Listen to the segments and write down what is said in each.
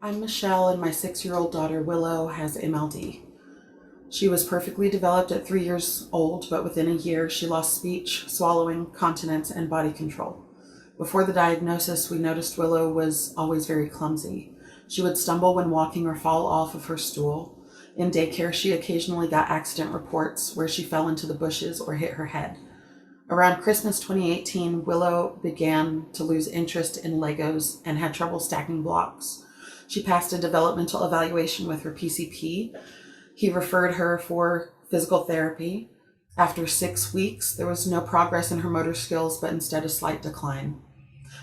I'm Michelle, and my 6-year-old daughter Willow has MLD. She was perfectly developed at 3 years old, but within a year she lost speech, swallowing, continence, and body control. Before the diagnosis, we noticed Willow was always very clumsy. She would stumble when walking or fall off of her stool. In daycare, she occasionally got accident reports where she fell into the bushes or hit her head. Around Christmas 2018, Willow began to lose interest in Legos and had trouble stacking blocks. She passed a developmental evaluation with her PCP. He referred her for physical therapy. After 6 weeks, there was no progress in her motor skills, but instead a slight decline.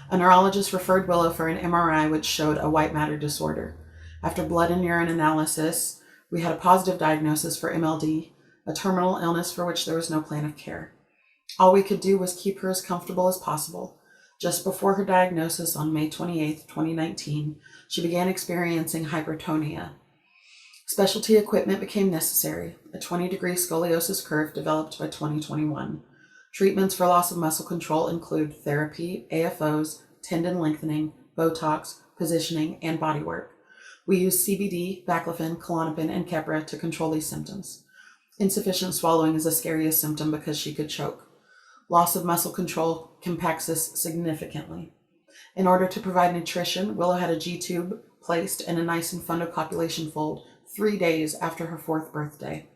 A neurologist referred Willow for an MRI, which showed a white matter disorder. After blood and urine analysis, we had a positive diagnosis for MLD, a terminal illness for which there was no plan of care. All we could do was keep her as comfortable as possible. Just before her diagnosis on May 28, 2019, she began experiencing hypertonia. Specialty equipment became necessary. A 20-degree scoliosis curve developed by 2021. Treatments for loss of muscle control include therapy, AFOs, tendon lengthening, Botox, positioning, and bodywork. We use CBD, baclofen, Klonopin, and Keppra to control these symptoms. Insufficient swallowing is the scariest symptom because she could choke. Loss of muscle control impacts this significantly. In order to provide nutrition, Willow had a G-tube placed in a nice and fundocopulation fold 3 days after her 4th birthday.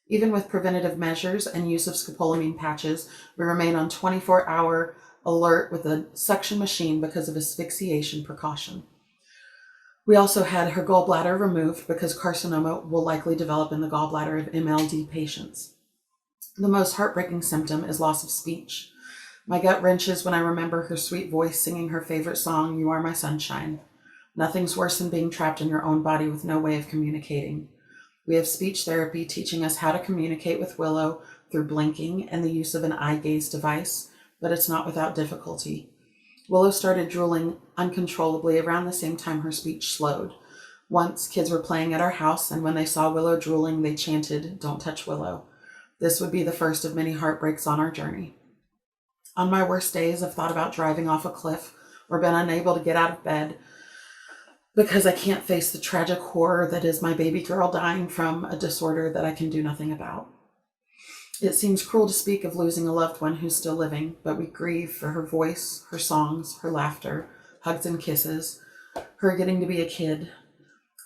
Even with preventative measures and use of scopolamine patches, we remain on 24-hour alert with a suction machine because of asphyxiation precaution. We also had her gallbladder removed because carcinoma will likely develop in the gallbladder of MLD patients. The most heartbreaking symptom is loss of speech. My gut wrenches when I remember her sweet voice singing her favorite song, "You Are My Sunshine." Nothing's worse than being trapped in your own body with no way of communicating. We have speech therapy teaching us how to communicate with Willow through blinking and the use of an eye gaze device, but it's not without difficulty. Willow started drooling uncontrollably around the same time her speech slowed. Once, kids were playing at our house, and when they saw Willow drooling, they chanted, "Don't touch Willow." This would be the first of many heartbreaks on our journey. On my worst days, I've thought about driving off a cliff or been unable to get out of bed because I can't face the tragic horror that is my baby girl dying from a disorder that I can do nothing about. It seems cruel to speak of losing a loved one who's still living, but we grieve for her voice, her songs, her laughter, hugs and kisses, her getting to be a kid.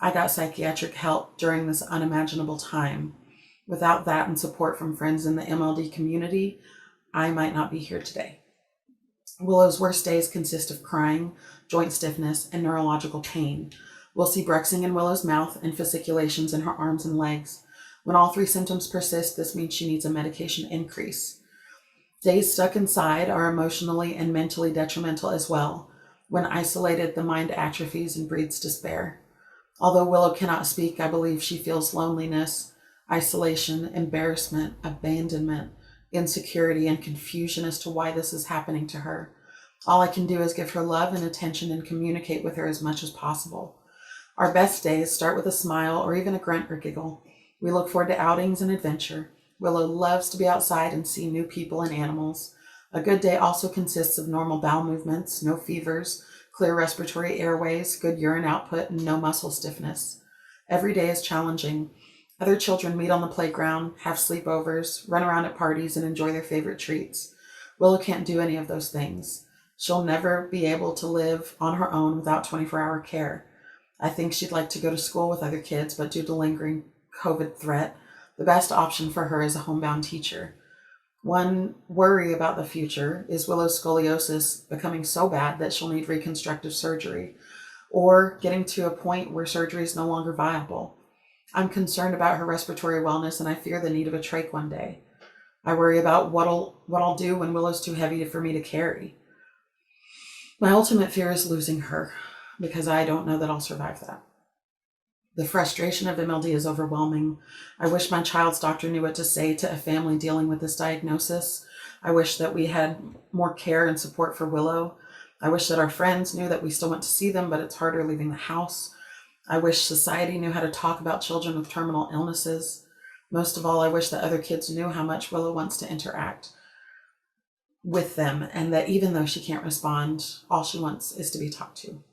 I got psychiatric help during this unimaginable time. Without that and support from friends in the MLD community, I might not be here today. Willow's worst days consist of crying, joint stiffness, and neurological pain. We'll see bruxing in Willow's mouth and fasciculations in her arms and legs. When all 3 symptoms persist, this means she needs a medication increase. Days stuck inside are emotionally and mentally detrimental as well. When isolated, the mind atrophies and breeds despair. Although Willow cannot speak, I believe she feels loneliness, isolation, embarrassment, abandonment, insecurity, and confusion as to why this is happening to her. All I can do is give her love and attention and communicate with her as much as possible. Our best days start with a smile or even a grunt or giggle. We look forward to outings and adventure. Willow loves to be outside and see new people and animals. A good day also consists of normal bowel movements, no fevers, clear respiratory airways, good urine output, and no muscle stiffness. Every day is challenging. Other children meet on the playground, have sleepovers, run around at parties, and enjoy their favorite treats. Willow can't do any of those things. She'll never be able to live on her own without 24-hour care. I think she'd like to go to school with other kids, but due to lingering COVID threat, the best option for her is a homebound teacher. One worry about the future is Willow's scoliosis becoming so bad that she'll need reconstructive surgery, or getting to a point where surgery is no longer viable. I'm concerned about her respiratory wellness, and I fear the need of a trach one day. I worry about what I'll do when Willow's too heavy for me to carry. My ultimate fear is losing her, because I don't know that I'll survive that. The frustration of MLD is overwhelming. I wish my child's doctor knew what to say to a family dealing with this diagnosis. I wish that we had more care and support for Willow. I wish that our friends knew that we still went to see them, but it's harder leaving the house. I wish society knew how to talk about children with terminal illnesses. Most of all, I wish that other kids knew how much Willow wants to interact with them, and that even though she can't respond, all she wants is to be talked to.